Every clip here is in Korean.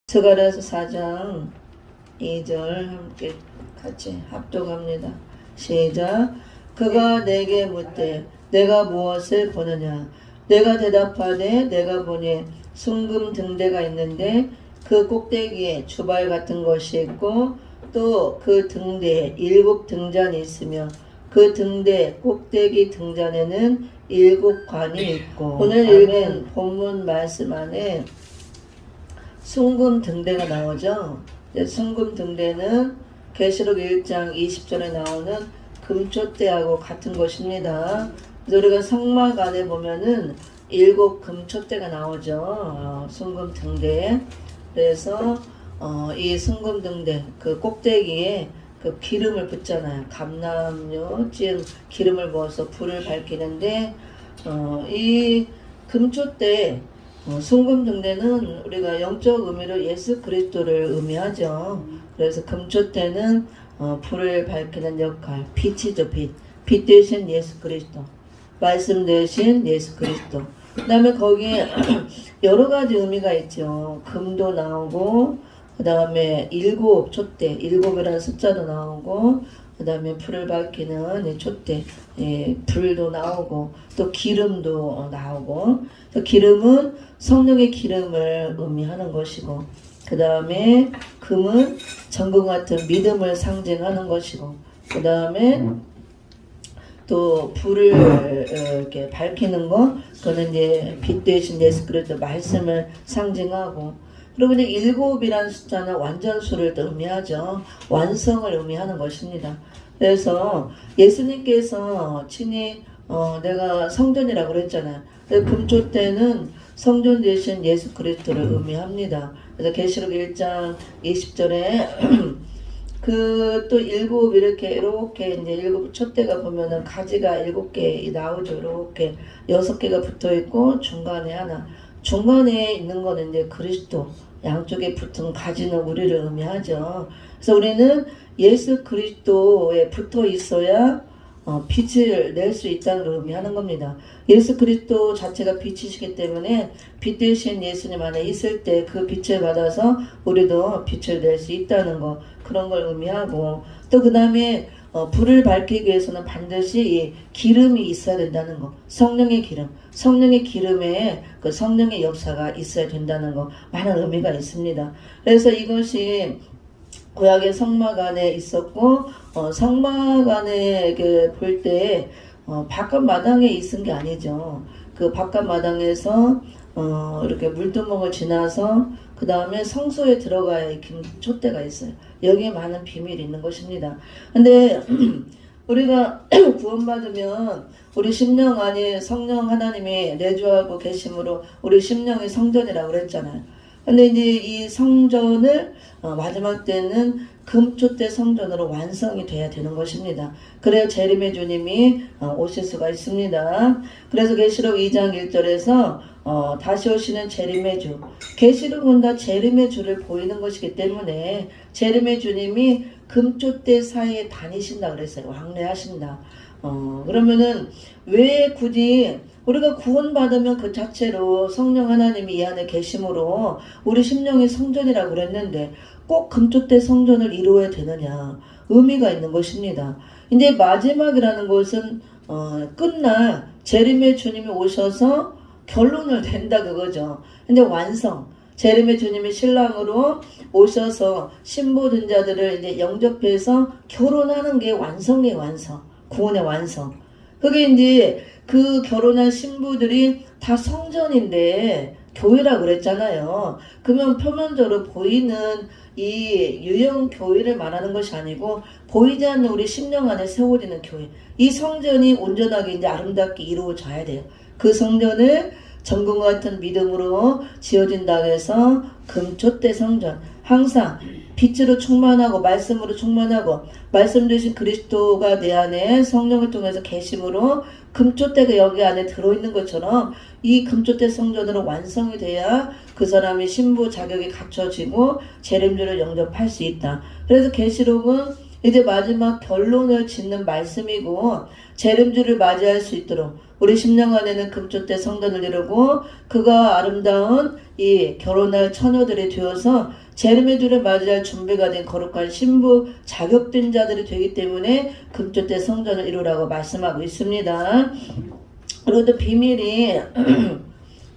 스가랴서 4장 2절 함께 같이 합독합니다. 시작. 그가 내게 묻되 내가 무엇을 보느냐. 내가 대답하되 내가 보니 순금 등대가 있는데 그 꼭대기에 주발 같은 것이 있고 또 그 등대에 7 등잔이 있으며 그 등대 꼭대기 등잔에는 7 관이 있고. 오늘 읽은 본문 말씀 안에 순금 등대가 나오죠. 순금 등대는 계시록 1장 20절에 나오는 금촛대하고 같은 것입니다. 그래서 우리가 성막 안에 보면은 7 금촛대가 나오죠. 순금 등대. 그래서 이 순금 등대 그 꼭대기에 그 기름을 붓잖아요. 감람류 찐 기름을 부어서 불을 밝히는데 이 금촛대 순금 등대는 우리가 영적 의미로 예수 그리스도를 의미하죠. 그래서 금촛대는 불을 밝히는 역할, 빛이죠. 빛 대신 예수 그리스도, 말씀 대신 예수 그리스도. 그 다음에 거기에 여러 가지 의미가 있죠. 금도 나오고, 그 다음에 7 촛대, 7이라는 숫자도 나오고, 그 다음에 불을 밝히는 촛대, 불도 나오고, 또 기름도 나오고. 기름은 성령의 기름을 의미하는 것이고, 그 다음에 금은 정금 같은 믿음을 상징하는 것이고, 그 다음에 또 불을 이렇게 밝히는 거, 그거는 이제 빛 대신 예수 그리스도 말씀을 상징하고. 그리고 이제 7이라는 숫자는 완전수를 의미하죠. 완성을 의미하는 것입니다. 그래서 예수님께서 친히 내가 성전이라고 그랬잖아요. 금촛대는 성전 대신 예수 그리스도를 의미합니다. 그래서 계시록 1장 20절에 그 또 7 이렇게 이제 7 촛대가 보면은 가지가 7개 나오죠. 이렇게 6개가 붙어 있고 중간에 하나. 중간에 있는 거는 이제 그리스도, 양쪽에 붙은 가지는 우리를 의미하죠. 그래서 우리는 예수 그리스도에 붙어 있어야 빛을 낼 수 있다는 걸 의미하는 겁니다. 예수 그리스도 자체가 빛이시기 때문에 빛 대신 예수님 안에 있을 때 그 빛을 받아서 우리도 빛을 낼 수 있다는 거, 그런 걸 의미하고, 또 그 다음에 불을 밝히기 위해서는 반드시 이 기름이 있어야 된다는 거, 성령의 기름, 성령의 기름에 그 성령의 역사가 있어야 된다는 거, 많은 의미가 있습니다. 그래서 이것이 구약의 성막 안에 있었고, 성막 안에 볼 때 바깥 마당에 있은 게 아니죠. 그 바깥 마당에서 이렇게 물두멍을 지나서 그 다음에 성소에 들어가야 촛대가 있어요. 여기에 많은 비밀이 있는 것입니다. 근데 우리가 구원받으면 우리 심령 안에 성령 하나님이 내주하고 계심으로 우리 심령이 성전이라고 그랬잖아요. 근데 이제 이 성전을 마지막 때는 금촛대 성전으로 완성이 돼야 되는 것입니다. 그래야 재림의 주님이 오실 수가 있습니다. 그래서 계시록 2장 1절에서 다시 오시는 재림의 주, 계시록은 다 재림의 주를 보이는 것이기 때문에 재림의 주님이 금촛대 사이에 다니신다 그랬어요. 왕래하신다. 그러면은 왜 굳이 우리가 구원받으면 그 자체로 성령 하나님이 이 안에 계심으로 우리 심령이 성전이라고 그랬는데 꼭 금촛대 성전을 이루어야 되느냐, 의미가 있는 것입니다. 이제 마지막이라는 것은 끝날 재림의 주님이 오셔서 결론을 낸다 그거죠. 근데 완성, 재림의 주님이 신랑으로 오셔서 신부된 자들을 이제 영접해서 결혼하는 게 완성의 완성, 구원의 완성. 그게 이제 그 결혼한 신부들이 다 성전인데 교회라 그랬잖아요. 그러면 표면적으로 보이는 이 유형 교회를 말하는 것이 아니고 보이지 않는 우리 심령 안에 세워지는 교회. 이 성전이 온전하게 이제 아름답게 이루어져야 돼요. 그 성전을 정금 같은 믿음으로 지어진다고 해서 금촛대 성전, 항상 빛으로 충만하고 말씀으로 충만하고 말씀 되신 그리스도가 내 안에 성령을 통해서 계심으로 금촛대가 여기 안에 들어있는 것처럼 이 금촛대 성전으로 완성이 돼야 그 사람이 신부 자격이 갖춰지고 재림주를 영접할 수 있다. 그래서 계시록은 이제 마지막 결론을 짓는 말씀이고 재림주를 맞이할 수 있도록 우리 심령 안에는 금촛대 성전을 이루고 그가 아름다운 이 결혼할 처녀들이 되어서 재림의 맞이할 준비가 된 거룩한 신부 자격된 자들이 되기 때문에 금토때 성전을 이루라고 말씀하고 있습니다. 그리고 또 비밀이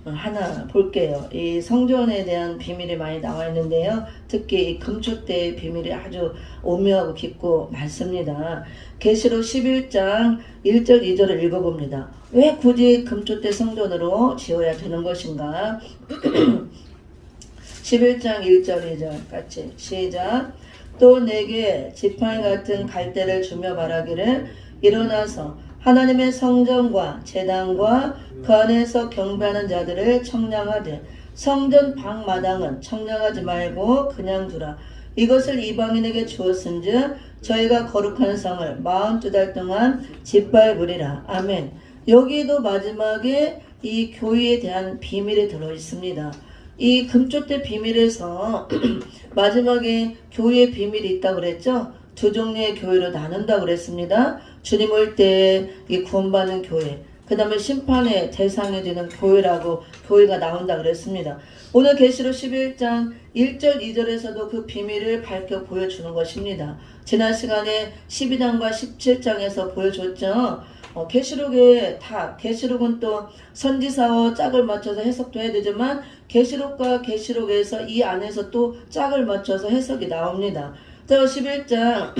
하나 볼게요. 이 성전에 대한 비밀이 많이 나와 있는데요. 특히 이 금초대의 비밀이 아주 오묘하고 깊고 많습니다. 계시록 11장 1절 2절을 읽어봅니다. 왜 굳이 금초대 성전으로 지어야 되는 것인가? 11장 1절 2절 같이 시작. 또 내게 지팡이 같은 갈대를 주며 말하기를 일어나서 하나님의 성전과 제단과 그 안에서 경배하는 자들을 청량하되 성전 방마당은 청량하지 말고 그냥 두라. 이것을 이방인에게 주었은즉 저희가 거룩한 성을 42달 동안 짓밟으리라. 아멘. 여기도 마지막에 이 교회에 대한 비밀이 들어 있습니다. 이 금초대 비밀에서 마지막에 교회의 비밀이 있다고 그랬죠. 두 종류의 교회로 나눈다고 그랬습니다. 주님 올 때 이 구원받는 교회, 그 다음에 심판의 대상이 되는 교회라고 교회가 나온다 그랬습니다. 오늘 계시록 11장 1절 2절에서도 그 비밀을 밝혀 보여주는 것입니다. 지난 시간에 12장과 17장에서 보여줬죠. 계시록은 또 선지사와 짝을 맞춰서 해석도 해야 되지만 계시록과 계시록에서 이 안에서 또 짝을 맞춰서 해석이 나옵니다. 11장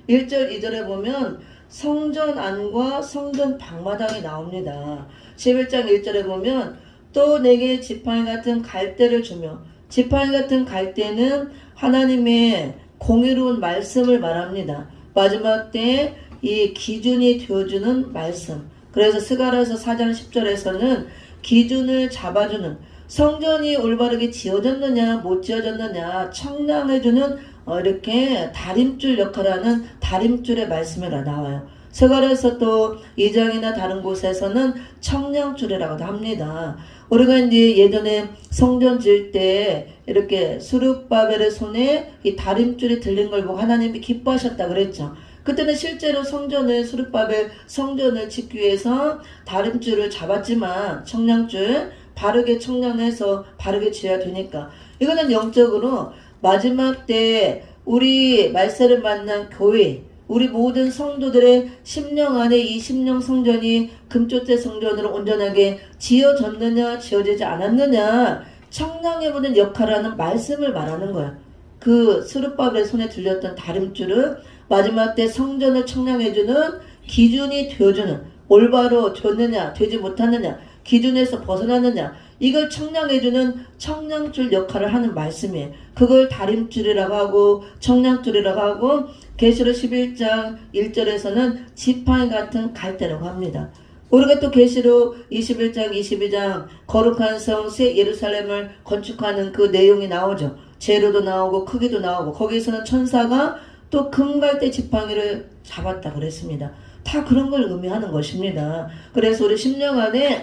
1절 2절에 보면 성전 안과 성전 방마당이 나옵니다. 11장 1절에 보면 또 내게 지팡이 같은 갈대를 주며, 지팡이 같은 갈대는 하나님의 공의로운 말씀을 말합니다. 마지막 때에 이 기준이 되어주는 말씀. 그래서 스가랴서 4장 10절에서는 기준을 잡아주는, 성전이 올바르게 지어졌느냐 못 지어졌느냐 청량해주는 이렇게 다림줄 역할을 하는 다림줄의 말씀이 나와요. 스가랴서 또 2장이나 다른 곳에서는 청량줄이라고도 합니다. 우리가 이제 예전에 성전 지을 때 이렇게 수룹바벨의 손에 이 다림줄이 들린 걸 보고 하나님이 기뻐하셨다 그랬죠. 그때는 실제로 수룹바벨 성전을 짓기 위해서 다림줄을 잡았지만 청량줄 바르게 청량해서 바르게 지어야 되니까 이거는 영적으로 마지막 때 우리 말세를 만난 교회, 우리 모든 성도들의 심령 안에 이 심령 성전이 금초대 성전으로 온전하게 지어졌느냐 지어지지 않았느냐 청량해보는 역할을 하는 말씀을 말하는 거야. 그 스룹바벨의 손에 들렸던 다림줄은 마지막 때 성전을 청량해주는 기준이 되어주는, 올바로 됐느냐 되지 못하느냐 기준에서 벗어났느냐 이걸 청량해주는 청량줄 역할을 하는 말씀이에요. 그걸 다림줄이라고 하고 청량줄이라고 하고 계시록 11장 1절에서는 지팡이 같은 갈대라고 합니다. 우리가 또 계시록 21장 22장 거룩한 성 새 예루살렘을 건축하는 그 내용이 나오죠. 재료도 나오고 크기도 나오고 거기에서는 천사가 또 금갈대 지팡이를 잡았다 그랬습니다. 다 그런 걸 의미하는 것입니다. 그래서 우리 심령 안에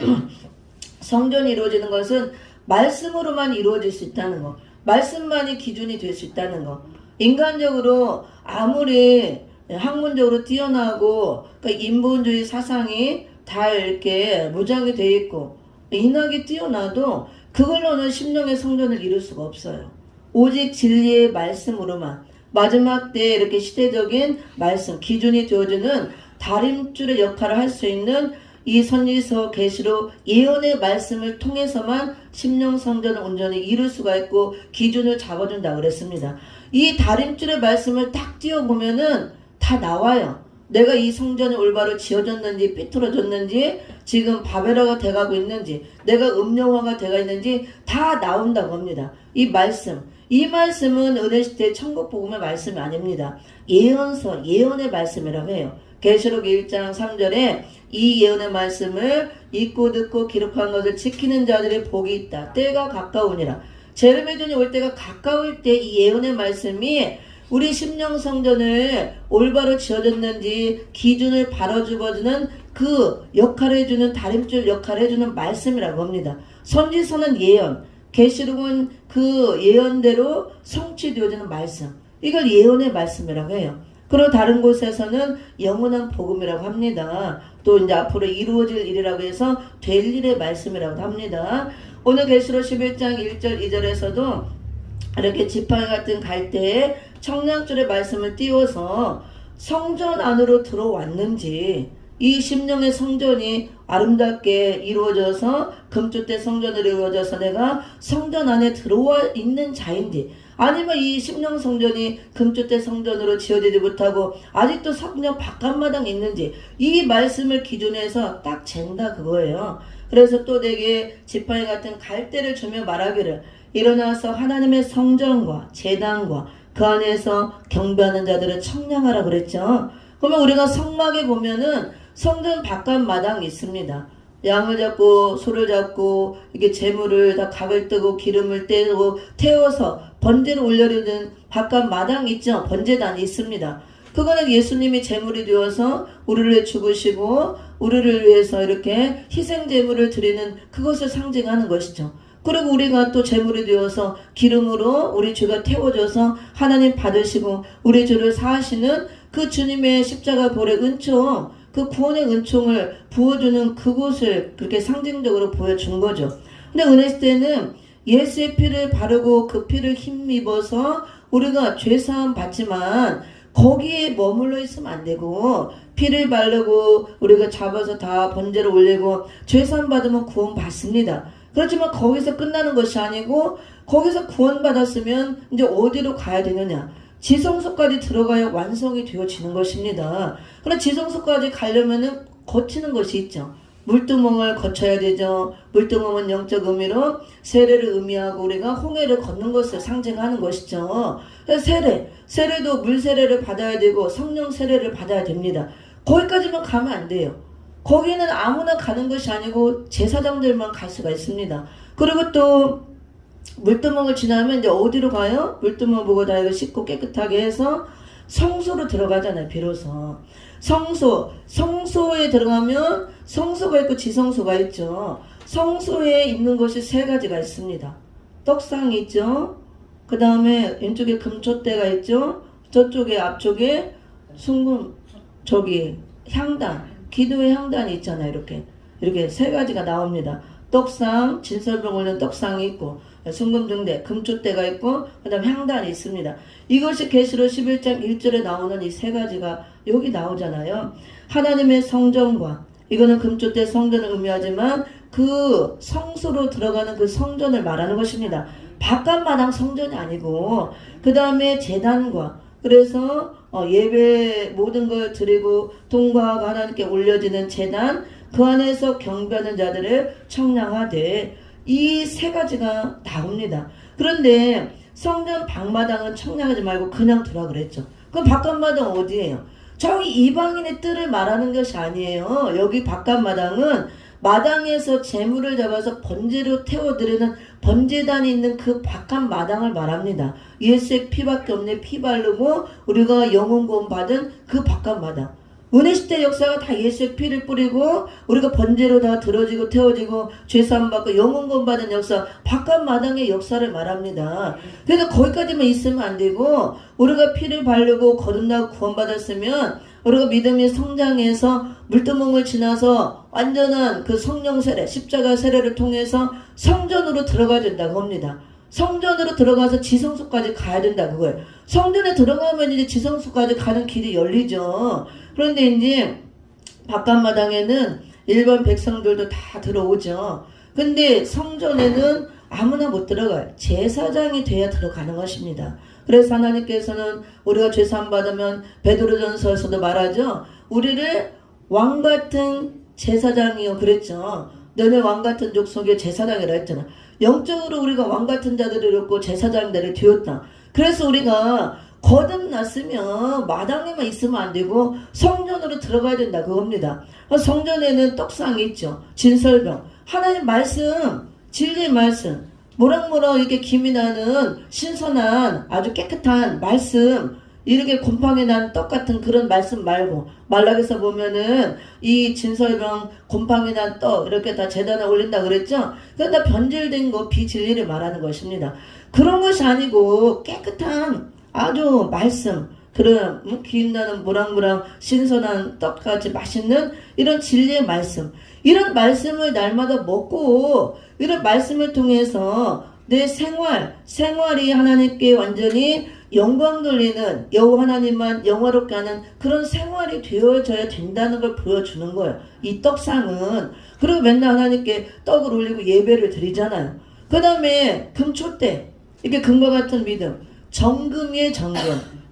성전이 이루어지는 것은 말씀으로만 이루어질 수 있다는 거, 말씀만이 기준이 될 수 있다는 거. 인간적으로 아무리 학문적으로 뛰어나고 그러니까 인본주의 사상이 다 이렇게 무장이 되어 있고 인학이 뛰어나도 그걸로는 심령의 성전을 이룰 수가 없어요. 오직 진리의 말씀으로만 마지막 때 이렇게 시대적인 말씀, 기준이 되어주는 다림줄의 역할을 할 수 있는 이 선지서 계시록 예언의 말씀을 통해서만 심령 성전을 온전히 이룰 수가 있고 기준을 잡아준다고 그랬습니다. 이 다림줄의 말씀을 딱 띄워보면은 다 나와요. 내가 이 성전이 올바로 지어졌는지 삐뚤어졌는지 지금 바벨화가 돼가고 있는지 내가 음령화가 돼가 있는지 다 나온다고 합니다. 이 말씀은 은혜시대 천국복음의 말씀이 아닙니다. 예언서, 예언의 말씀이라고 해요. 계시록 1장 3절에 이 예언의 말씀을 읽고 듣고 기록한 것을 지키는 자들의 복이 있다. 때가 가까우니라. 재림의 전이 올 때가 가까울 때 이 예언의 말씀이 우리 심령 성전을 올바로 지어졌는지 기준을 바로잡아주는 그 역할을 해주는 다림줄 역할을 해주는 말씀이라고 합니다. 선지서는 예언, 계시록은 그 예언대로 성취되어지는 말씀. 이걸 예언의 말씀이라고 해요. 그리고 다른 곳에서는 영원한 복음이라고 합니다. 또 이제 앞으로 이루어질 일이라고 해서 될 일의 말씀이라고 합니다. 오늘 계시록 11장 1절 2절에서도 이렇게 지팡이 같은 갈대에 청량줄의 말씀을 띄워서 성전 안으로 들어왔는지, 이 심령의 성전이 아름답게 이루어져서 금쪽대 성전으로 이루어져서 내가 성전 안에 들어와 있는 자인지, 아니면 이 심령 성전이 금쪽대 성전으로 지어지지 못하고 아직도 성전 바깥마당에 있는지, 이 말씀을 기준해서 딱 잰다 그거예요. 그래서 또 내게 지팡이 같은 갈대를 주며 말하기를, 일어나서 하나님의 성전과 제단과 그 안에서 경배하는 자들을 청량하라 그랬죠. 그러면 우리가 성막에 보면은 성전 바깥 마당이 있습니다. 양을 잡고 소를 잡고 이게 재물을 다 각을 뜨고 기름을 떼고 태워서 번제를 올려드리는 바깥 마당이 있죠. 번제단이 있습니다. 그거는 예수님이 재물이 되어서 우리를 위해 죽으시고 우리를 위해서 이렇게 희생 제물을 드리는 그것을 상징하는 것이죠. 그리고 우리가 또 제물이 되어서 기름으로 우리 죄가 태워져서 하나님 받으시고 우리 죄를 사하시는 그 주님의 십자가 보혈의 은총, 그 구원의 은총을 부어주는 그곳을 그렇게 상징적으로 보여준 거죠. 근데 은혜 시대는 예수의 피를 바르고 그 피를 힘입어서 우리가 죄사함 받지만 거기에 머물러 있으면 안 되고, 피를 바르고 우리가 잡아서 다 번제를 올리고 죄사함 받으면 구원 받습니다. 그렇지만 거기서 끝나는 것이 아니고, 거기서 구원받았으면 이제 어디로 가야 되느냐, 지성소까지 들어가야 완성이 되어지는 것입니다. 그러나 지성소까지 가려면은 거치는 것이 있죠. 물두멍을 거쳐야 되죠. 물두멍은 영적 의미로 세례를 의미하고 우리가 홍해를 걷는 것을 상징하는 것이죠. 세례도 물 세례를 받아야 되고 성령 세례를 받아야 됩니다. 거기까지만 가면 안 돼요. 거기는 아무나 가는 것이 아니고 제사장들만 갈 수가 있습니다. 그리고 또 물두멍을 지나면 이제 어디로 가요? 물두멍 보고 다 이거 씻고 깨끗하게 해서 성소로 들어가잖아요. 비로소 성소에 들어가면 성소가 있고 지성소가 있죠. 성소에 있는 것이 세 가지가 있습니다. 떡상이 있죠. 그 다음에 왼쪽에 금촛대가 있죠. 저쪽에 앞쪽에 순금, 저기 향단, 기도의 향단이 있잖아요. 이렇게 세 가지가 나옵니다. 떡상, 진설병 올린 떡상이 있고 순금등대, 금촛대가 있고 그 다음 향단이 있습니다. 이것이 계시록 11장 1절에 나오는 이 세 가지가 여기 나오잖아요. 하나님의 성전과, 이거는 금촛대 성전을 의미하지만 그 성소로 들어가는 그 성전을 말하는 것입니다. 바깥마당 성전이 아니고, 그 다음에 제단과, 그래서 예배 모든 걸 드리고 통과하고 하나님께 올려지는 제단, 그 안에서 경배하는 자들을 청량하되, 이 세 가지가 나옵니다. 그런데 성전 방마당은 청량하지 말고 그냥 두라 그랬죠. 그럼 바깥마당 어디예요? 저기 이방인의 뜰을 말하는 것이 아니에요. 여기 바깥마당은 마당에서 재물을 잡아서 번제로 태워드리는 번제단이 있는 그 바깥마당을 말합니다. 예수의 피밖에 없네. 피 바르고 우리가 영혼 구원 받은 그 바깥마당. 은혜시대 역사가 다 예수의 피를 뿌리고 우리가 번제로 다 들어지고 태워지고 죄사함 받고 영혼 구원 받은 역사, 바깥마당의 역사를 말합니다. 그래서 거기까지만 있으면 안 되고, 우리가 피를 바르고 거듭나고 구원받았으면 우리가 믿음이 성장해서 물두멍을 지나서 완전한 그 성령 세례, 십자가 세례를 통해서 성전으로 들어가야 된다고 합니다. 성전으로 들어가서 지성소까지 가야 된다 그거예요. 성전에 들어가면 이제 지성소까지 가는 길이 열리죠. 그런데 이제 바깥마당에는 일반 백성들도 다 들어오죠. 근데 성전에는 아무나 못 들어가요. 제사장이 돼야 들어가는 것입니다. 그래서 하나님께서는 우리가 죄사함 받으면 베드로전서에서도 말하죠. 우리를 왕같은 제사장이요 그랬죠. 너네 왕같은 족속의 제사장이라 했잖아. 영적으로 우리가 왕같은 자들을 얻고 제사장들이 되었다. 그래서 우리가 거듭났으면 마당에만 있으면 안 되고 성전으로 들어가야 된다 그겁니다. 성전에는 떡상이 있죠. 진설병, 하나님 말씀, 진리의 말씀, 모락모락 이렇게 김이 나는 신선한 아주 깨끗한 말씀, 이렇게 곰팡이 난 떡 같은 그런 말씀 말고, 말락에서 보면은 이 진설병 곰팡이 난 떡 이렇게 다 제단에 올린다 그랬죠. 그건 다 변질된 거, 비진리를 말하는 것입니다. 그런 것이 아니고 깨끗한 아주 말씀, 그런 기인나는 무랑무랑 신선한 떡같이 맛있는 이런 진리의 말씀, 이런 말씀을 날마다 먹고 이런 말씀을 통해서 내 생활이 하나님께 완전히 영광 돌리는 여호와 하나님만 영화롭게 하는 그런 생활이 되어져야 된다는 걸 보여주는 거예요. 이 떡상은. 그리고 맨날 하나님께 떡을 올리고 예배를 드리잖아요. 그 다음에 금초대, 이렇게 금과 같은 믿음, 정금의 정금,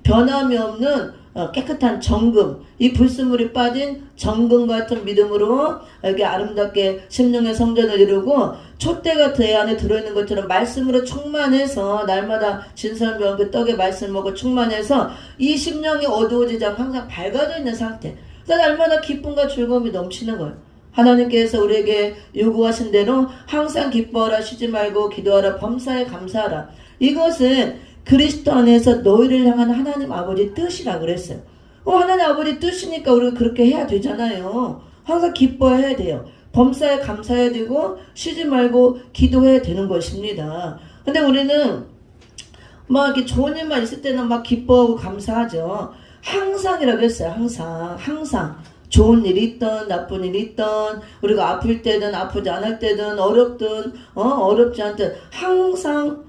변함이 없는 깨끗한 정금, 이 불순물이 빠진 정금 같은 믿음으로 이렇게 아름답게 심령의 성전을 이루고, 촛대가 그 안에 들어있는 것처럼 말씀으로 충만해서 날마다 진설병 그 떡의 말씀 먹고 충만해서 이 심령이 어두워지지 않고 항상 밝아져 있는 상태. 그래서 날마다 기쁨과 즐거움이 넘치는 거예요. 하나님께서 우리에게 요구하신 대로 항상 기뻐하라, 쉬지 말고 기도하라, 범사에 감사하라. 이것은 그리스도 안에서 너희를 향한 하나님 아버지 뜻이라 그랬어요. 하나님 아버지 뜻이니까 우리가 그렇게 해야 되잖아요. 항상 기뻐해야 돼요. 범사에 감사해야 되고 쉬지 말고 기도해야 되는 것입니다. 근데 우리는 막 이렇게 좋은 일만 있을 때는 막 기뻐하고 감사하죠. 항상이라고 했어요. 항상. 좋은 일이 있던 나쁜 일이 있던 우리가 아플 때든 아프지 않을 때든 어렵든 어렵지 않든 항상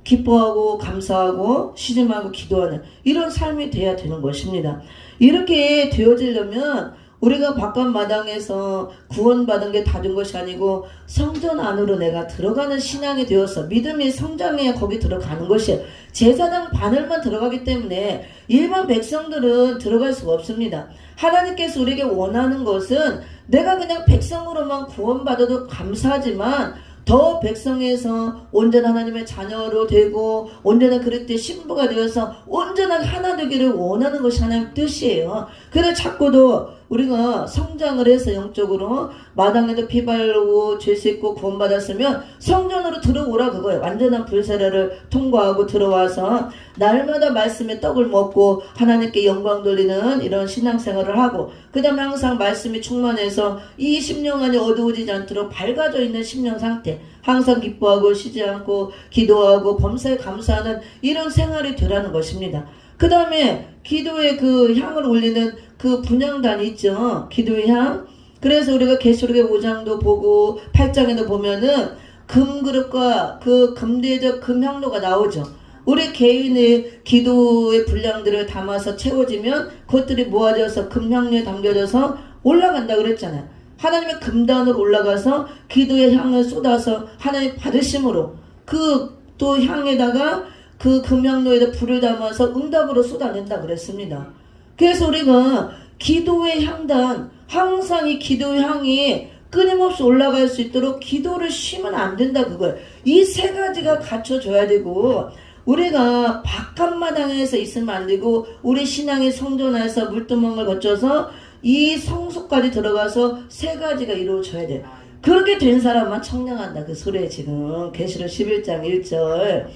기뻐하고 감사하고 쉬지 말고 기도하는 이런 삶이 돼야 되는 것입니다. 이렇게 되어지려면 우리가 바깥 마당에서 구원받은 게 다 된 것이 아니고 성전 안으로 내가 들어가는 신앙이 되어서 믿음이 성장해야 거기 들어가는 것이에요. 제사장 바늘만 들어가기 때문에 일반 백성들은 들어갈 수가 없습니다. 하나님께서 우리에게 원하는 것은 내가 그냥 백성으로만 구원받아도 감사하지만 더 백성에서 온전한 하나님의 자녀로 되고 온전한 그리스도의 신부가 되어서 온전한 하나 되기를 원하는 것이 하나님의 뜻이에요. 그래서 자꾸도 우리가 성장을 해서 영적으로 마당에도 피 바르고 죄 씻고 구원받았으면 성전으로 들어오라 그거예요. 완전한 불세례를 통과하고 들어와서 날마다 말씀의 떡을 먹고 하나님께 영광 돌리는 이런 신앙생활을 하고 그 다음에 항상 말씀이 충만해서 이 심령 안이 어두워지지 않도록 밝아져 있는 심령 상태, 항상 기뻐하고 쉬지 않고 기도하고 범사에 감사하는 이런 생활이 되라는 것입니다. 그 다음에 기도의 그 향을 올리는 그 분향단이 있죠. 기도의 향. 그래서 우리가 계시록의 5장도 보고 8장에도 보면은 금그릇과 그 금대적 금향로가 나오죠. 우리 개인의 기도의 분량들을 담아서 채워지면 그것들이 모아져서 금향로에 담겨져서 올라간다 그랬잖아요. 하나님의 금단으로 올라가서 기도의 향을 쏟아서 하나님 받으심으로 그 또 향에다가 그 금향로에다 불을 담아서 응답으로 쏟아낸다 그랬습니다. 그래서 우리가 기도의 향단, 항상 이 기도의 향이 끊임없이 올라갈 수 있도록 기도를 쉬면 안 된다 그거예요. 이 세 가지가 갖춰져야 되고 우리가 바깥마당에서 있으면 안 되고 우리 신앙의 성전에서 물두멍을 거쳐서 이 성소까지 들어가서 세 가지가 이루어져야 돼요. 그렇게 된 사람만 청량한다 그 소리에 지금 계시록 11장 1절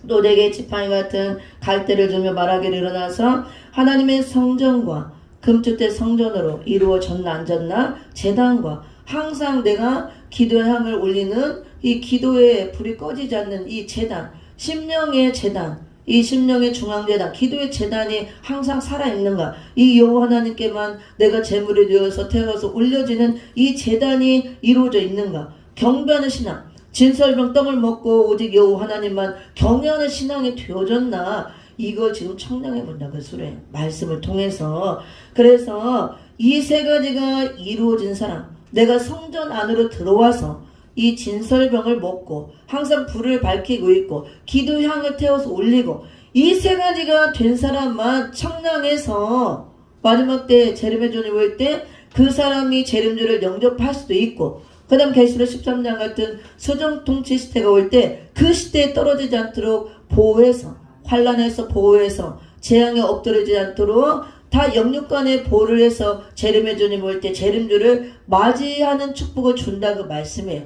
또 내게 지팡이 같은 갈대를 주며 말하기를 일어나서 하나님의 성전과 금주대 성전으로 이루어졌나 안 졌나 제단과 항상 내가 기도의 향을 올리는 이 기도의 불이 꺼지지 않는 이 제단, 심령의 제단, 이 심령의 중앙제단, 기도의 제단이 항상 살아있는가, 이 여호와 하나님께만 내가 제물이 되어서 태워서 올려지는 이 제단이 이루어져 있는가, 경배하는 신앙, 진설병 떡을 먹고 오직 여호와 하나님만 경외하는 신앙이 되어졌나, 이거 지금 청량해 본다 그 소리 말씀을 통해서. 그래서 이 세 가지가 이루어진 사람, 내가 성전 안으로 들어와서 이 진설병을 먹고 항상 불을 밝히고 있고 기도 향을 태워서 올리고 이 세 가지가 된 사람만 청량해서 마지막 때 재림의 전이 올 때 그 사람이 재림주를 영접할 수도 있고 그 다음 계시록 13장 같은 서정통치 시대가 올 때 그 시대에 떨어지지 않도록 보호해서 환란에서 보호해서 재앙에 엎드리지 않도록 다 영육간의 보호를 해서 재림의 주님 올 때 재림주를 맞이하는 축복을 준다 그 말씀이에요.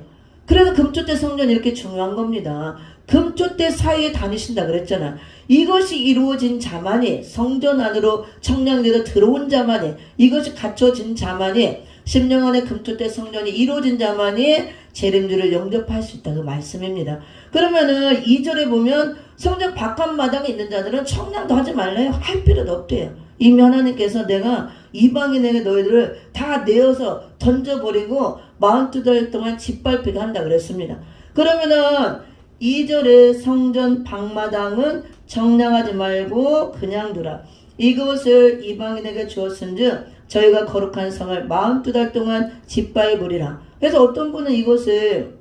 그래서 금초대 성전이 이렇게 중요한 겁니다. 금초대 사이에 다니신다 그랬잖아. 이것이 이루어진 자만이 성전 안으로 청량되어 들어온 자만이 이것이 갖춰진 자만이 심령 안에 금초대 성전이 이루어진 자만이 재림주를 영접할 수 있다 그 말씀입니다. 그러면은 2절에 보면 성전 바깥마당에 있는 자들은 청량도 하지 말래요. 할 필요도 없대요. 이미 하나님께서 내가 이방인에게 너희들을 다 내어서 던져버리고 42달 동안 짓밟히게 한다 그랬습니다. 그러면은 2절에 성전 방마당은 청량하지 말고 그냥 두라. 이것을 이방인에게 주었은즉 저희가 거룩한 성을 42달 동안 짓밟으리라. 그래서 어떤 분은 이것을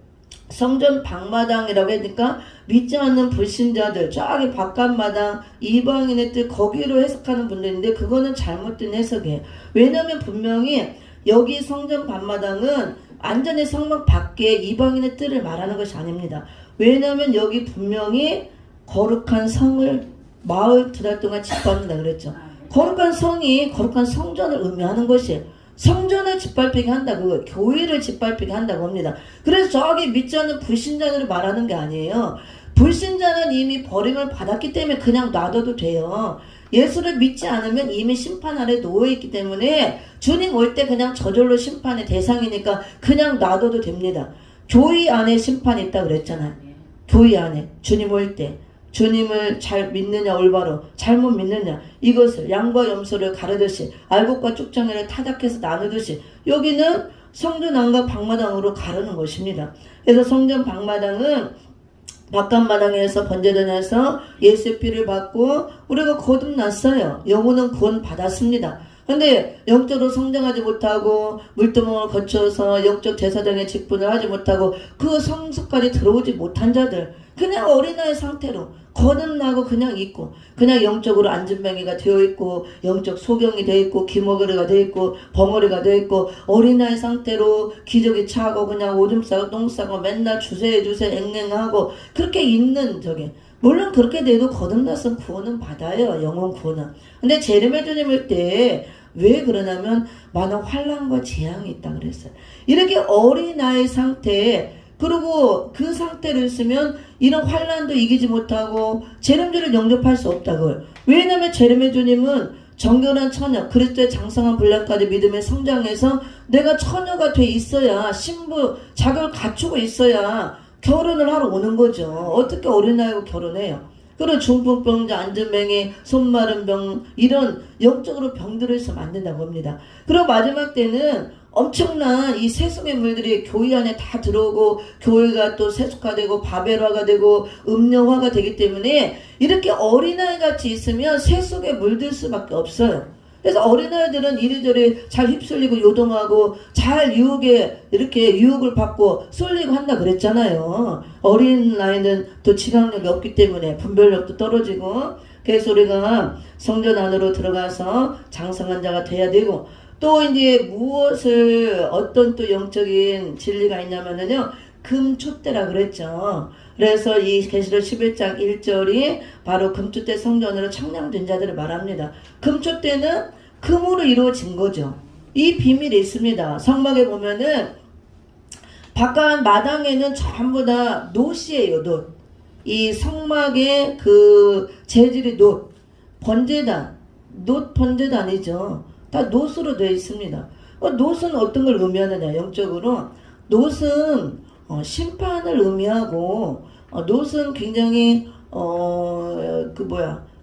성전 방마당이라고 하니까 믿지 않는 불신자들 저기 바깥마당 이방인의 뜻 거기로 해석하는 분들인데 그거는 잘못된 해석이에요. 왜냐하면 분명히 여기 성전 방마당은 안전의 성막 밖에 이방인의 뜻을 말하는 것이 아닙니다. 왜냐하면 여기 분명히 거룩한 성을 42달 동안 짓밟는다 그랬죠. 거룩한 성이 거룩한 성전을 의미하는 것이에요. 성전을 짓밟히게 한다고, 교회를 짓밟히게 한다고 합니다. 그래서 저기 믿지 않는 불신자들을 말하는 게 아니에요. 불신자는 이미 버림을 받았기 때문에 그냥 놔둬도 돼요. 예수를 믿지 않으면 이미 심판 아래 놓여있기 때문에 주님 올 때 그냥 저절로 심판의 대상이니까 그냥 놔둬도 됩니다. 교회 안에 심판이 있다고 그랬잖아요. 교회 안에 주님 올 때 주님을 잘 믿느냐 올바로 잘못 믿느냐 이것을 양과 염소를 가르듯이 알곡과 쭉정이를 타작해서 나누듯이 여기는 성전 안과 방마당으로 가르는 것입니다. 그래서 성전 방마당은 바깥마당에서 번제전에서 예수의 피를 받고 우리가 거듭났어요. 영혼은 구원 받았습니다. 근데 영적으로 성장하지 못하고 물두멍을 거쳐서 영적 제사장의 직분을 하지 못하고 그 성소까지 들어오지 못한 자들 그냥 어린아이 상태로 거듭나고 그냥 있고 그냥 영적으로 안전뱅이가 되어있고 영적 소경이 되어있고 기머거리가 되어있고 벙어리가 되어있고 어린아이 상태로 기저귀 차고 그냥 오줌 싸고 똥 싸고 맨날 주세해 앵앵하고 그렇게 있는 저게 물론 그렇게 돼도 거듭났으면 구원은 받아요. 영혼 구원은. 근데 재림의 주님일 때 왜 그러냐면 많은 환난과 재앙이 있다 그랬어요. 이렇게 어린아이 상태에 그리고 그 상태를 있으면 이런 환난도 이기지 못하고 재림주를 영접할 수 없다고요. 왜냐하면 재림의 주님은 정결한 처녀 그리스도의 장성한 분량까지 믿음에 성장해서 내가 처녀가 돼 있어야 신부 자격을 갖추고 있어야 결혼을 하러 오는 거죠. 어떻게 어린아이하고 결혼해요. 그리고 중풍병자, 안전뱅이, 손마른 병 이런 영적으로 병들어 있으면 안 된다고 합니다. 그리고 마지막 때는 엄청난 이 세속의 물들이 교회 안에 다 들어오고 교회가 또 세속화되고 바벨화가 되고 음녀화가 되기 때문에 이렇게 어린아이 같이 있으면 세속에 물들 수밖에 없어요. 그래서 어린아이들은 이리저리 잘 휩쓸리고 요동하고 잘 유혹에 이렇게 유혹을 받고 쏠리고 한다 그랬잖아요. 어린아이는 또 지각력이 없기 때문에 분별력도 떨어지고 그래서 우리가 성전 안으로 들어가서 장성한 자가 돼야 되고 또 이제 무엇을 어떤 또 영적인 진리가 있냐면요 금촛대라 그랬죠. 그래서 이 계시록 11장 1절이 바로 금촛대 성전으로 청량된 자들을 말합니다. 금촛대는 금으로 이루어진 거죠. 이 비밀이 있습니다. 성막에 보면은 바깥 마당에는 전부 다 놋이에요. 놋. 이 성막의 그 재질이 놋. 번제단. 놋 번제단이죠. 다 놋으로 되어 있습니다. 놋은 어떤 걸 의미하느냐 영적으로 놋은 심판을 의미하고 놋은 굉장히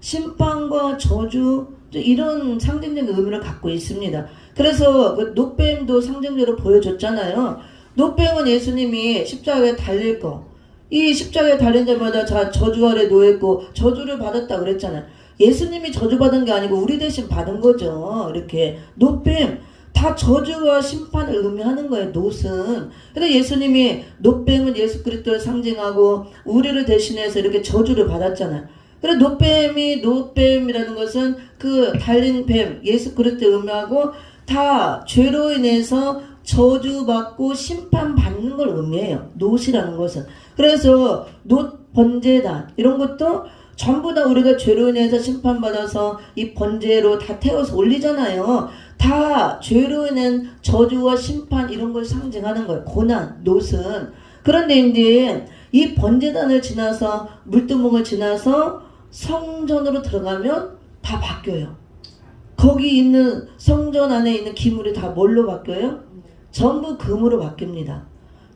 심판과 저주 이런 상징적인 의미를 갖고 있습니다. 그래서 그 놋뱀도 상징적으로 보여줬잖아요. 놋뱀은 예수님이 십자가에 달릴 거. 이 십자가에 달린 자마다 저주 아래 놓였고 저주를 받았다 그랬잖아요. 예수님이 저주받은 게 아니고 우리 대신 받은 거죠. 이렇게 놋뱀 다 저주와 심판을 의미하는 거예요. 놋은. 근데 예수님이 놋뱀은 예수 그리스도를 상징하고 우리를 대신해서 이렇게 저주를 받았잖아요. 그래 놋뱀이라는 것은 그 달린 뱀 예수 그리스도를 의미하고 다 죄로 인해서 저주받고 심판받는 걸 의미해요. 놋이라는 것은. 그래서 놋 번제단 이런 것도 전부 다 우리가 죄로 인해서 심판받아서 이 번제로 다 태워서 올리잖아요. 다 죄로 인한 저주와 심판 이런 걸 상징하는 거예요. 고난, 놋은. 그런데 이제 이 번제단을 지나서 물두멍을 지나서 성전으로 들어가면 다 바뀌어요. 거기 있는 성전 안에 있는 기물이 다 뭘로 바뀌어요? 전부 금으로 바뀝니다.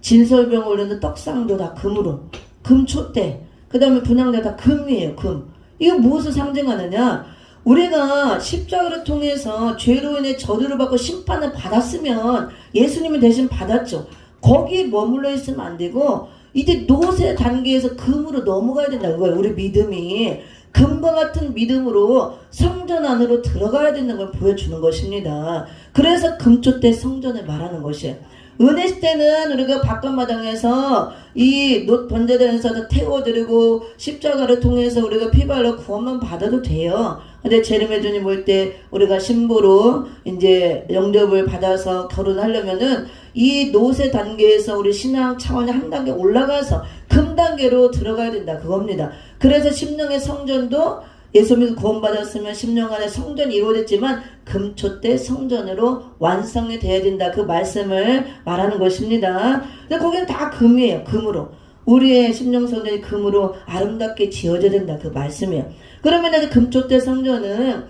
진설병 올리는 떡상도 다 금으로, 금촛대, 그 다음에 분향대 다 금이에요. 금. 이거 무엇을 상징하느냐? 우리가 십자가를 통해서 죄로 인해 저주를 받고 심판을 받았으면 예수님이 대신 받았죠. 거기에 머물러 있으면 안 되고 이제 노세 단계에서 금으로 넘어가야 된다는 거예요. 우리 믿음이 금과 같은 믿음으로 성전 안으로 들어가야 된다는 걸 보여주는 것입니다. 그래서 금촛대 성전을 말하는 것이에요. 은혜 시대는 우리가 바깥마당에서 이 놋 번제단에서 태워드리고 십자가를 통해서 우리가 피발로 구원만 받아도 돼요. 근데 재림의 주님 올 때 우리가 신부로 이제 영접을 받아서 결혼하려면은 이 노세 단계에서 우리 신앙 차원이 한 단계 올라가서 금 단계로 들어가야 된다. 그겁니다. 그래서 심령의 성전도 예수 믿고 구원받았으면 10년간의 성전이 이루어졌지만 금촛대 성전으로 완성이 돼야 된다. 그 말씀을 말하는 것입니다. 근데 거기는 다 금이에요. 금으로. 우리의 심령 성전이 금으로 아름답게 지어져야 된다. 그 말씀이에요. 그러면 그 금촛대 성전은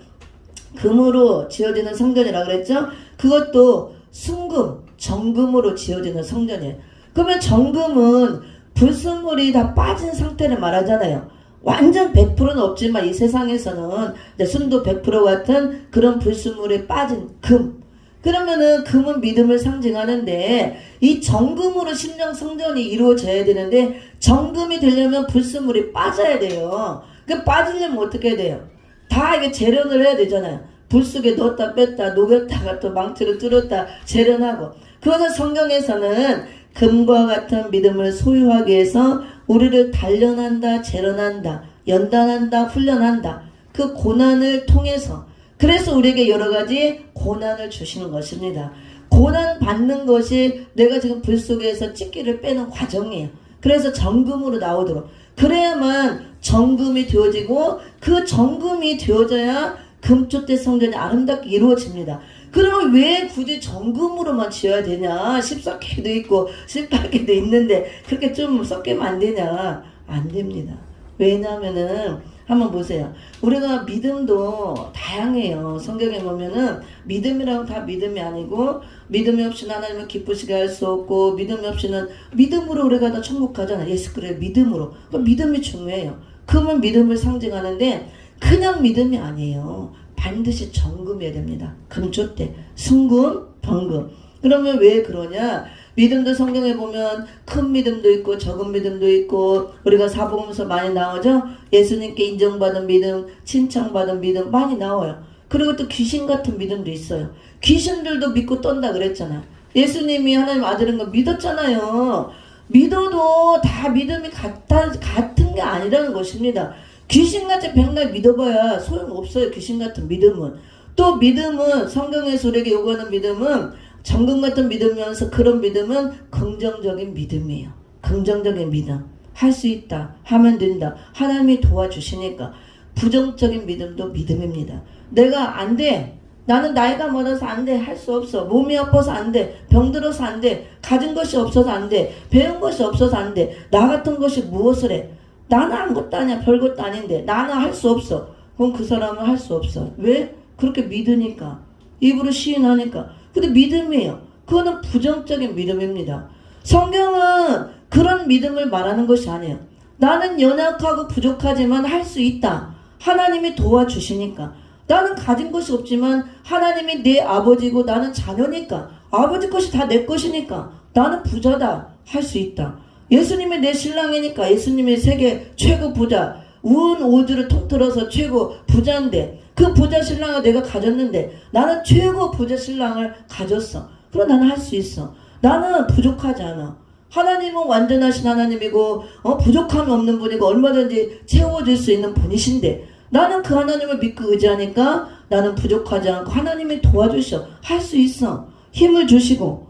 금으로 지어지는 성전이라고 그랬죠? 그것도 순금, 정금으로 지어지는 성전이에요. 그러면 정금은 불순물이 다 빠진 상태를 말하잖아요. 완전 100%는 없지만 이 세상에서는 순도 100% 같은 그런 불순물에 빠진 금. 그러면은 금은 믿음을 상징하는데 이 정금으로 심령 성전이 이루어져야 되는데 정금이 되려면 불순물이 빠져야 돼요. 그 빠지려면 어떻게 해야 돼요? 다 이게 재련을 해야 되잖아요. 불 속에 넣었다 뺐다 녹였다가 또 망치를 뚫었다 재련하고. 그래서 성경에서는 금과 같은 믿음을 소유하기 위해서 우리를 단련한다, 재련한다, 연단한다, 훈련한다. 그 고난을 통해서 그래서 우리에게 여러 가지 고난을 주시는 것입니다. 고난 받는 것이 내가 지금 불 속에서 찌기를 빼는 과정이에요. 그래서 정금으로 나오도록 그래야만 정금이 되어지고 그 정금이 되어져야 금촛대 성전이 아름답게 이루어집니다. 그럼 왜 굳이 정금으로만 지어야 되냐? 14개도 있고 18개도 있는데 그렇게 좀 섞이면 안 되냐? 안 됩니다. 왜냐하면은 한번 보세요. 우리가 믿음도 다양해요. 성경에 보면은 믿음이라고 다 믿음이 아니고 믿음이 없이는 하나님을 기쁘시게 할 수 없고 믿음이 없이는 믿음으로 우리가 다 천국 가잖아요. 예수 그리스도의 믿음으로. 그럼 믿음이 중요해요. 그러면 믿음을 상징하는데 그냥 믿음이 아니에요. 반드시 정금이어야 됩니다. 금촛대, 순금, 병금. 그러면 왜 그러냐? 믿음도 성경에 보면 큰 믿음도 있고 적은 믿음도 있고 우리가 사복음서 많이 나오죠? 예수님께 인정받은 믿음, 칭찬받은 믿음 많이 나와요. 그리고 또 귀신 같은 믿음도 있어요. 귀신들도 믿고 떤다 그랬잖아요. 예수님이 하나님 아들인 거 믿었잖아요. 믿어도 다 믿음이 같은 게 아니라는 것입니다. 귀신같이 백날 믿어봐야 소용없어요. 귀신 같은 믿음은. 또 믿음은 성경에서 우리에게 요구하는 믿음은 정금 같은 믿음이면서 그런 믿음은 긍정적인 믿음이에요. 긍정적인 믿음. 할 수 있다. 하면 된다. 하나님이 도와주시니까. 부정적인 믿음도 믿음입니다. 내가 안 돼. 나는 나이가 많아서 안 돼. 할 수 없어. 몸이 아파서 안 돼. 병들어서 안 돼. 가진 것이 없어서 안 돼. 배운 것이 없어서 안 돼. 나 같은 것이 무엇을 해? 나는 아무것도 아니야. 별것도 아닌데 나는 할 수 없어. 그럼 그 사람은 할 수 없어. 왜? 그렇게 믿으니까. 입으로 시인하니까. 근데 믿음이에요. 그거는 부정적인 믿음입니다. 성경은 그런 믿음을 말하는 것이 아니에요. 나는 연약하고 부족하지만 할 수 있다. 하나님이 도와주시니까. 나는 가진 것이 없지만 하나님이 내 아버지고 나는 자녀니까. 아버지 것이 다 내 것이니까. 나는 부자다. 할 수 있다. 예수님이 내 신랑이니까 예수님이 세계 최고 부자 운 오주를 통틀어서 최고 부자인데 그 부자 신랑을 내가 가졌는데 나는 최고 부자 신랑을 가졌어. 그럼 나는 할 수 있어. 나는 부족하지 않아. 하나님은 완전하신 하나님이고 부족함이 없는 분이고 얼마든지 채워줄 수 있는 분이신데 나는 그 하나님을 믿고 의지하니까 나는 부족하지 않고 하나님이 도와주셔. 할 수 있어. 힘을 주시고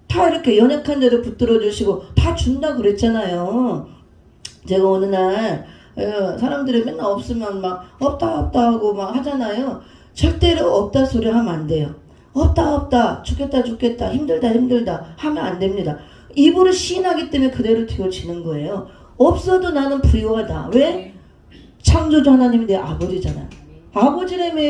다 이렇게 연약한 자를 붙들어 주시고 다 준다 그랬잖아요. 제가 어느 날 사람들이 맨날 없으면 막 없다 하고 막 하잖아요. 절대로 없다 소리 하면 안 돼요. 없다 죽겠다 힘들다 하면 안 됩니다. 입으로 시인하기 때문에 그대로 되어지는 거예요. 없어도 나는 부유하다. 왜? 창조주 하나님이 내 아버지잖아요. 아버지라며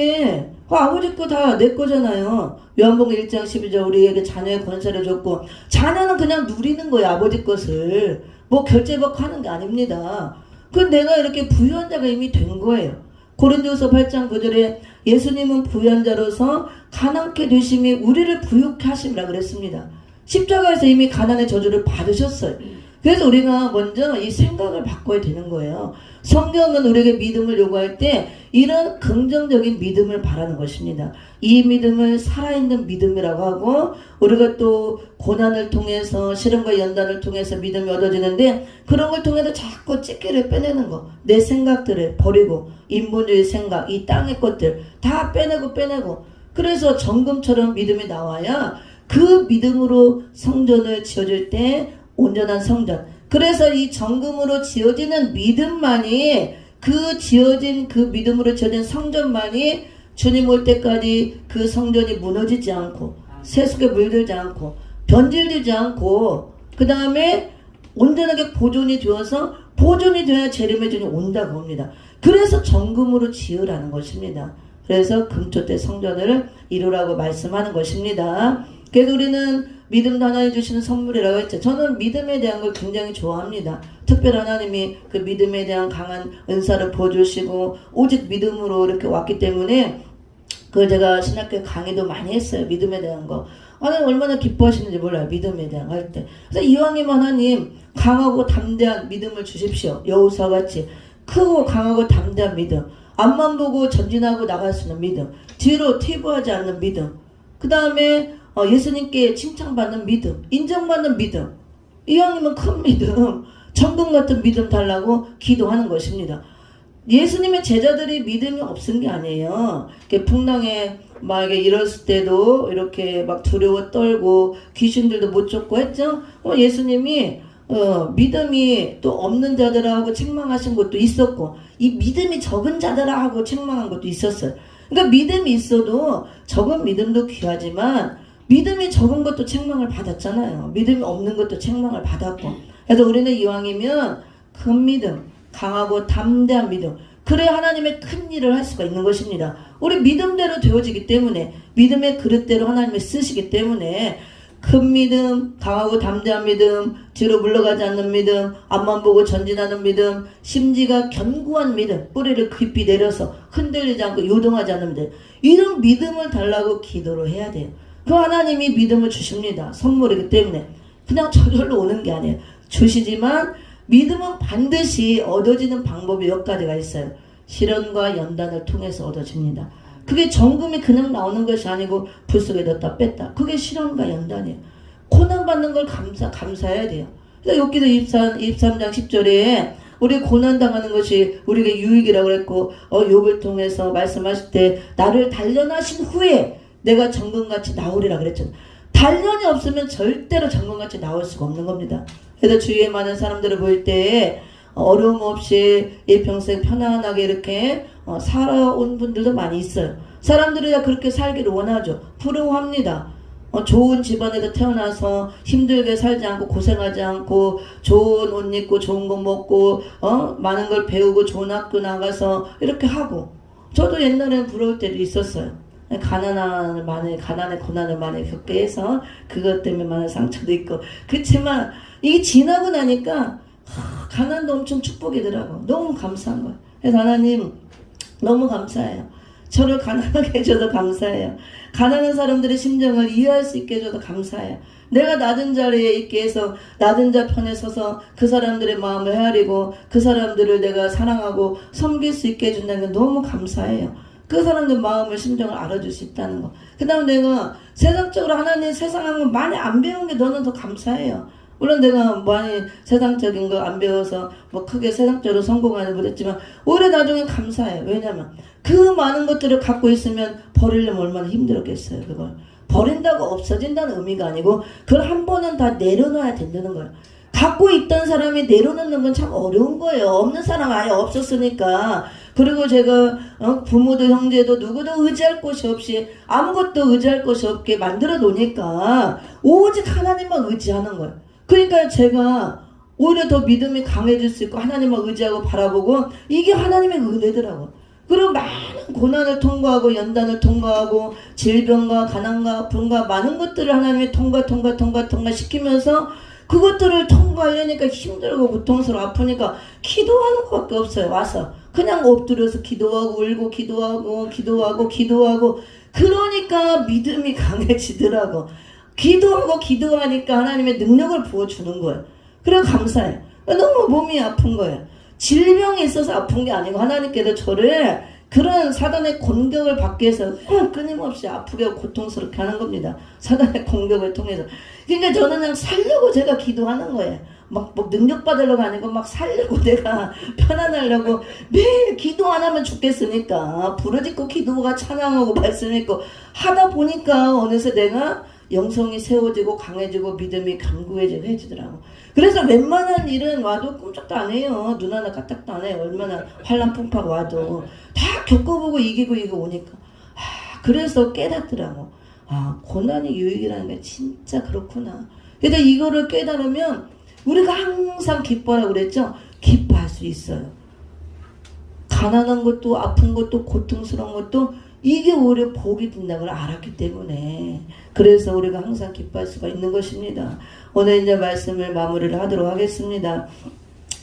아버지 거 다 내 거잖아요. 요한복음 1장 12절 우리에게 자녀의 권세를 줬고 자녀는 그냥 누리는 거예요. 아버지 것을 뭐 결제받고 하는 게 아닙니다. 그 내가 이렇게 부유한 자가 이미 된 거예요. 고린도서 8장 9절에 예수님은 부유한 자로서 가난케 되심이 우리를 부유케 하심이라 그랬습니다. 십자가에서 이미 가난의 저주를 받으셨어요. 그래서 우리가 먼저 이 생각을 바꿔야 되는 거예요. 성경은 우리에게 믿음을 요구할 때 이런 긍정적인 믿음을 바라는 것입니다. 이 믿음을 살아있는 믿음이라고 하고 우리가 또 고난을 통해서 시련과 연단을 통해서 믿음이 얻어지는데 그런 걸 통해서 자꾸 찌개를 빼내는 거. 내 생각들을 버리고 인본주의 생각, 이 땅의 것들 다 빼내고 그래서 정금처럼 믿음이 나와야 그 믿음으로 성전을 지어줄 때 온전한 성전. 그래서 이 정금으로 지어지는 믿음만이 그 믿음으로 지어진 성전만이 주님 올 때까지 그 성전이 무너지지 않고 세속에 물들지 않고 변질되지 않고 그 다음에 온전하게 보존이 되어야 재림의 주님 온다고 합니다. 그래서 정금으로 지으라는 것입니다. 그래서 금토 때 성전을 이루라고 말씀하는 것입니다. 그래서 우리는 믿음 하나님 주시는 선물이라고 했죠. 저는 믿음에 대한 걸 굉장히 좋아합니다. 특별히 하나님이 그 믿음에 대한 강한 은사를 부어주시고 오직 믿음으로 이렇게 왔기 때문에 그걸 제가 신학교 강의도 많이 했어요. 믿음에 대한 거. 하나님 얼마나 기뻐하시는지 몰라요. 믿음에 대한 거 할 때. 그래서 이왕이면 하나님 강하고 담대한 믿음을 주십시오. 여호수아 같이 크고 강하고 담대한 믿음. 앞만 보고 전진하고 나갈 수 있는 믿음. 뒤로 퇴보하지 않는 믿음. 그 다음에 예수님께 칭찬받는 믿음, 인정받는 믿음, 이왕이면 큰 믿음, 천국 같은 믿음 달라고 기도하는 것입니다. 예수님의 제자들이 믿음이 없은 게 아니에요. 풍랑에 막 일었을 때도 이렇게 막 두려워 떨고 귀신들도 못 쫓고 했죠. 예수님이 믿음이 또 없는 자들하고 책망하신 것도 있었고 이 믿음이 적은 자들하고 책망한 것도 있었어요. 그러니까 믿음이 있어도 적은 믿음도 귀하지만 믿음이 적은 것도 책망을 받았잖아요. 믿음이 없는 것도 책망을 받았고. 그래서 우리는 이왕이면 큰 믿음, 강하고 담대한 믿음. 그래야 하나님의 큰 일을 할 수가 있는 것입니다. 우리 믿음대로 되어지기 때문에 믿음의 그릇대로 하나님이 쓰시기 때문에 큰 믿음, 강하고 담대한 믿음, 뒤로 물러가지 않는 믿음, 앞만 보고 전진하는 믿음, 심지가 견고한 믿음, 뿌리를 깊이 내려서 흔들리지 않고 요동하지 않는 믿음. 이런 믿음을 달라고 기도를 해야 돼요. 그 하나님이 믿음을 주십니다. 선물이기 때문에. 그냥 저절로 오는 게 아니에요. 주시지만 믿음은 반드시 얻어지는 방법이 몇 가지가 있어요. 시련과 연단을 통해서 얻어집니다. 그게 정금이 그냥 나오는 것이 아니고 불 속에 넣었다 뺐다. 그게 시련과 연단이에요. 고난받는 걸 감사해야 돼요. 그래서 욥기도 23장 10절에 우리 고난당하는 것이 우리에게 유익이라고 그랬고 욥을 통해서 말씀하실 때 나를 단련하신 후에 내가 정금같이 나오리라 그랬잖아요. 단련이 없으면 절대로 정금같이 나올 수가 없는 겁니다. 그래서 주위에 많은 사람들을 볼 때 어려움 없이 일평생 편안하게 이렇게 살아온 분들도 많이 있어요. 사람들이 다 그렇게 살기를 원하죠. 부러워합니다. 좋은 집안에서 태어나서 힘들게 살지 않고 고생하지 않고 좋은 옷 입고 좋은 거 먹고 많은 걸 배우고 좋은 학교 나가서 이렇게 하고 저도 옛날에는 부러울 때도 있었어요. 가난의 고난을 많이 겪게 해서 그것 때문에 많은 상처도 있고 그렇지만 이게 지나고 나니까 가난도 엄청 축복이더라고. 너무 감사한 거예요. 그래서 하나님 너무 감사해요. 저를 가난하게 해줘서 감사해요. 가난한 사람들의 심정을 이해할 수 있게 해줘서 감사해요. 내가 낮은 자리에 있게 해서 낮은 자 편에 서서 그 사람들의 마음을 헤아리고 그 사람들을 내가 사랑하고 섬길 수 있게 해준다는 게 너무 감사해요. 그 사람들 마음을 심정을 알아줄 수 있다는 거. 그 다음에 내가 세상적으로 하나님 세상하고 많이 안 배운 게 너는 더 감사해요. 물론 내가 많이 세상적인 거 안 배워서 뭐 크게 세상적으로 성공하지 못했지만 오히려 나중에 감사해요. 왜냐면 그 많은 것들을 갖고 있으면 버리려면 얼마나 힘들었겠어요. 그걸 버린다고 없어진다는 의미가 아니고 그걸 한 번은 다 내려놔야 된다는 거예요. 갖고 있던 사람이 내려놓는 건 참 어려운 거예요. 없는 사람 아예 없었으니까. 그리고 제가 부모도 형제도 누구도 의지할 곳이 없이 아무것도 의지할 곳이 없게 만들어 놓으니까 오직 하나님만 의지하는 거예요. 그러니까 제가 오히려 더 믿음이 강해질 수 있고 하나님만 의지하고 바라보고 이게 하나님의 은혜더라고. 그리고 많은 고난을 통과하고 연단을 통과하고 질병과 가난과 아픔과 많은 것들을 하나님이 통과시키면서 그것들을 통과하려니까 힘들고 고통스러워 아프니까 기도하는 것밖에 없어요. 와서 그냥 엎드려서 기도하고 울고 기도하고 그러니까 믿음이 강해지더라고. 기도하니까 하나님의 능력을 부어주는 거예요. 그래 감사해요. 너무 몸이 아픈 거예요. 질병이 있어서 아픈 게 아니고 하나님께서 저를 그런 사단의 공격을 받기 위해서 끊임없이 아프게 고통스럽게 하는 겁니다. 사단의 공격을 통해서. 그러니까 저는 그냥 살려고 제가 기도하는 거예요. 막 능력 받으려고 아니고 막 살려고 내가 편안하려고 매일 기도 안 하면 죽겠으니까 부르짖고 기도가 찬양하고 말씀 읽고 하다 보니까 어느새 내가 영성이 세워지고 강해지고 믿음이 견고해지고 해지더라고. 그래서 웬만한 일은 와도 꿈쩍도 안 해요. 눈 하나 까딱도 안 해요. 얼마나 환난 풍파가 와도 다 겪어보고 이기고 오니까 그래서 깨닫더라고. 고난이 유익이라는 게 진짜 그렇구나. 근데 이거를 깨달으면 우리가 항상 기뻐하라고 그랬죠. 기뻐할 수 있어요. 가난한 것도 아픈 것도 고통스러운 것도 이게 오히려 복이 된다는 걸 알았기 때문에 그래서 우리가 항상 기뻐할 수가 있는 것입니다. 오늘 이제 말씀을 마무리를 하도록 하겠습니다.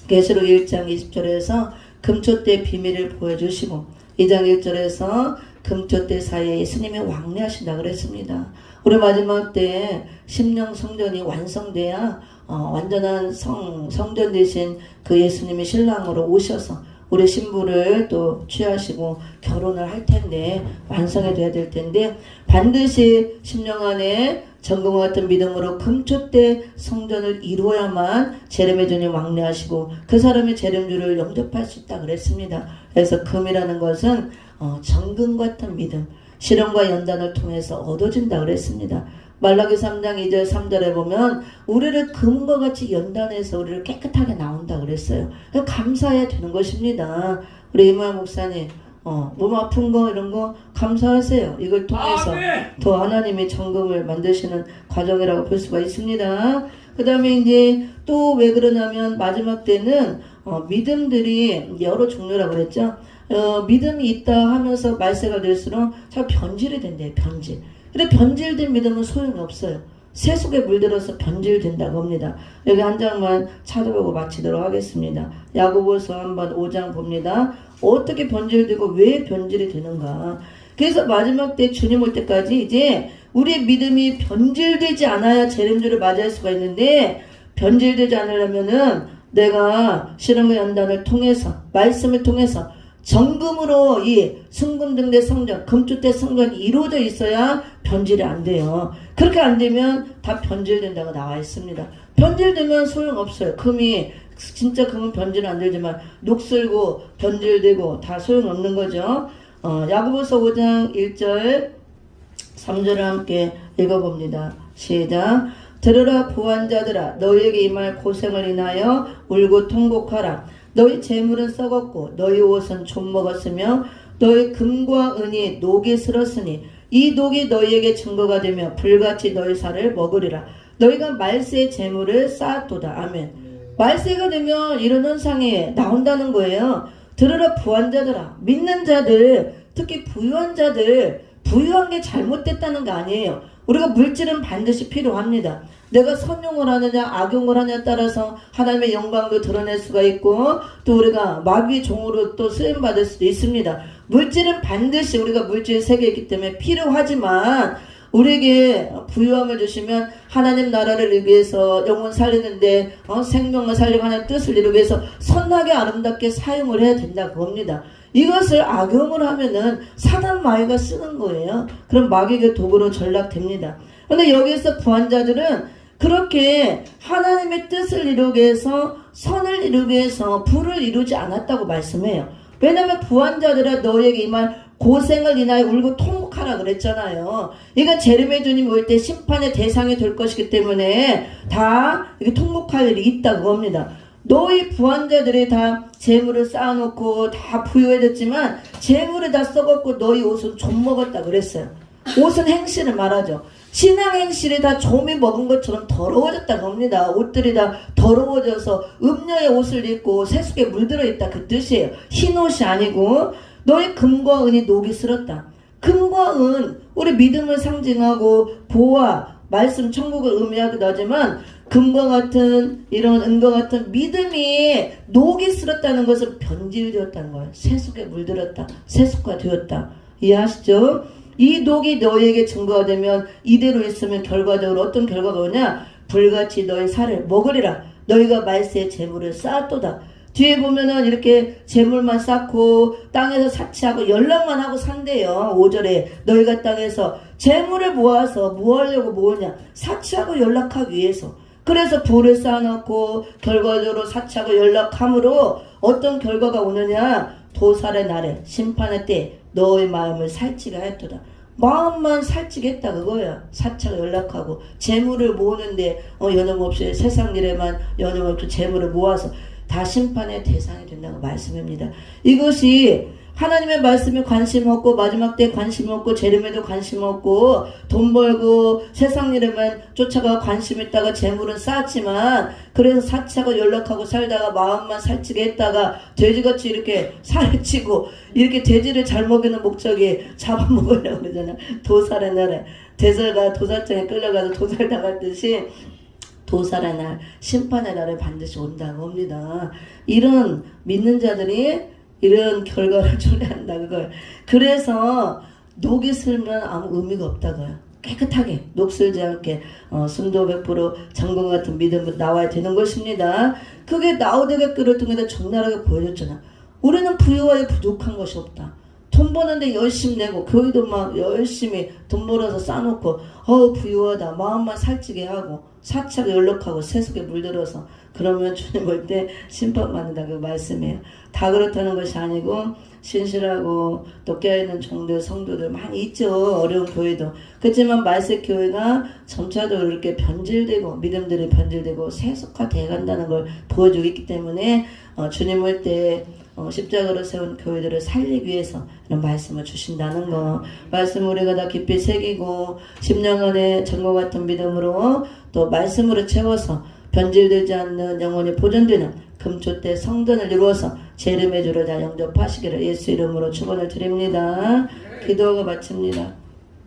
계시록 1장 20절에서 금초대 비밀을 보여주시고 2장 1절에서 금초대 사이에 예수님이 왕래하신다 그랬습니다. 우리 마지막 때 심령 성전이 완성돼야 완전한 성전 되신 그 예수님이 신랑으로 오셔서 우리 신부를 또 취하시고 결혼을 할 텐데 완성이 돼야 될 텐데 반드시 심령 안에 전금과 같은 믿음으로 금초대 성전을 이루어야만 재림의 주님 왕래하시고 그 사람의 재림주를 영접할 수 있다 그랬습니다. 그래서 금이라는 것은 정금 같은 믿음, 실험과 연단을 통해서 얻어진다 그랬습니다. 말라기 3장 2절 3절에 보면 우리를 금과 같이 연단해서 우리를 깨끗하게 나온다 그랬어요. 감사해야 되는 것입니다. 우리 이모야 목사님 몸 아픈 거 이런 거 감사하세요. 이걸 통해서 더 하나님이 정금을 만드시는 과정이라고 볼 수가 있습니다. 그 다음에 이제 또 왜 그러냐면 마지막 때는 믿음들이 여러 종류라고 그랬죠. 믿음이 있다 하면서 말세가 될수록 잘 변질이 된대요. 변질. 근데 변질된 믿음은 소용이 없어요. 세속에 물들어서 변질된다고 합니다. 여기 한 장만 찾아보고 마치도록 하겠습니다. 야고보서 한번 5장 봅니다. 어떻게 변질되고 왜 변질이 되는가. 그래서 마지막 때 주님 올 때까지 이제 우리의 믿음이 변질되지 않아야 재림주를 맞이할 수가 있는데 변질되지 않으려면은 내가 실험과 연단을 통해서 말씀을 통해서 정금으로 이 승금등대 성전, 금초대 성전이 이루어져 있어야 변질이 안 돼요. 그렇게 안 되면 다 변질된다고 나와 있습니다. 변질되면 소용없어요. 진짜 금은 변질 안 되지만 녹슬고 변질되고 다 소용없는 거죠. 야고보서 5장 1절 3절을 함께 읽어봅니다. 시작. 들으라 부한자들아 너희에게 임할 고생을 인하여 울고 통곡하라. 너희 재물은 썩었고 너희 옷은 좀 먹었으며 너희 금과 은이 녹이 슬었으니 이 녹이 너희에게 증거가 되며 불같이 너희 살을 먹으리라. 너희가 말세의 재물을 쌓았도다. 아멘. 말세가 되면 이런 현상이 나온다는 거예요. 들으라 부한 자들아. 믿는 자들, 특히 부유한 자들, 부유한 게 잘못됐다는 거 아니에요. 우리가 물질은 반드시 필요합니다. 내가 선용을 하느냐 악용을 하느냐에 따라서 하나님의 영광도 드러낼 수가 있고 또 우리가 마귀의 종으로 또 쓰임받을 수도 있습니다. 물질은 반드시 우리가 물질 세계에 있기 때문에 필요하지만 우리에게 부유함을 주시면 하나님 나라를 위해서 영혼 살리는데 생명을 살리고 하나님 뜻을 이루기 위해서 선하게 아름답게 사용을 해야 된다고 합니다. 이것을 악용을 하면은 사단 마귀가 쓰는 거예요. 그럼 마귀의 도구로 전락됩니다. 근데 여기서 부한 자들은 그렇게 하나님의 뜻을 이루기 위해서 선을 이루기 위해서 부를 이루지 않았다고 말씀해요. 왜냐하면 부한 자들아 너희에게 임할 고생을 인하여 울고 통곡하라 그랬잖아요. 이건 재림의 주님 올 때 심판의 대상이 될 것이기 때문에 다 이렇게 통곡할 일이 있다고 합니다. 너희 부한 자들이 다 재물을 쌓아놓고 다 부유해졌지만 재물이 다 썩었고 너희 옷은 좀 먹었다 그랬어요. 옷은 행실을 말하죠. 신앙 행실이 다 좀이 먹은 것처럼 더러워졌다고 합니다. 옷들이 다 더러워져서 음녀의 옷을 입고 세속에 물들어 있다 그 뜻이에요. 흰 옷이 아니고 너의 금과 은이 녹이 슬었다. 금과 은 우리 믿음을 상징하고 보화 말씀 천국을 의미하기도 하지만 금과 같은 이런 은과 같은 믿음이 녹이 슬었다는 것은 변질되었다는 거예요. 세속에 물들었다. 세속화 되었다. 이해하시죠? 이 녹이 너에게 증거가 되면 이대로 있으면 결과적으로 어떤 결과가 오냐? 불같이 너의 살을 먹으리라. 너희가 말세의 재물을 쌓았도다. 뒤에 보면은 이렇게 재물만 쌓고 땅에서 사치하고 연락만 하고 산대요. 5절에 너희가 땅에서 재물을 모아서 뭐 하려고 모으냐? 사치하고 연락하기 위해서. 그래서 부를 쌓아놓고 결과적으로 사치하고 연락함으로 어떤 결과가 오느냐? 도살의 날에 심판의 때 너의 마음을 살찌게 하였도다. 마음만 살찌게 했다 그거야. 사차가 연락하고 재물을 모으는데 여념없이 세상 일에만 여념없이 재물을 모아서 다 심판의 대상이 된다고 말씀입니다. 이것이 하나님의 말씀에 관심 없고 마지막 때 관심 없고 재림에도 관심 없고 돈 벌고 세상 일에만 쫓아가 관심 있다가 재물은 쌓았지만 그래서 사치하고 연락하고 살다가 마음만 살찌게 했다가 돼지같이 이렇게 살을 찌고 이렇게 돼지를 잘 먹이는 목적이 잡아먹으려고 그러잖아. 도살의 날에 돼지가 도살장에 끌려가서 도살당했듯이 도살의 날, 심판의 날에 반드시 온다고 합니다. 이런 믿는 자들이 이런 결과를 초래한다 그걸. 그래서 녹이 슬면 아무 의미가 없다고요. 깨끗하게 녹슬지 않게 순도 100% 정금 같은 믿음으로 나와야 되는 것입니다. 그게 나오되게끔 통해서 적나라하게 보여줬잖아. 우리는 부유하에 부족한 것이 없다. 돈 버는데 열심히 내고 교회도 막 열심히 돈 벌어서 쌓아놓고 부유하다 마음만 살찌게 하고 사차게 연락하고 세속에 물들어서 그러면 주님 볼 때 심판받는다고 말씀해요. 다 그렇다는 것이 아니고 신실하고 또 깨어있는 종들 성도들 많이 있죠. 어려운 교회도. 그렇지만 말세 교회가 점차적으로 이렇게 변질되고 믿음들이 변질되고 세속화되어 간다는 걸 보여주고 있기 때문에 주님 볼 때 십자가로 세운 교회들을 살리기 위해서 이런 말씀을 주신다는 거. 말씀 우리가 다 깊이 새기고 10년간의 전과 같은 믿음으로 또 말씀으로 채워서 변질되지 않는 영원히 보존되는 금초 때 성전을 이루어서 재림의 주를 다 영접하시기를 예수 이름으로 축원을 드립니다. 기도하고 마칩니다.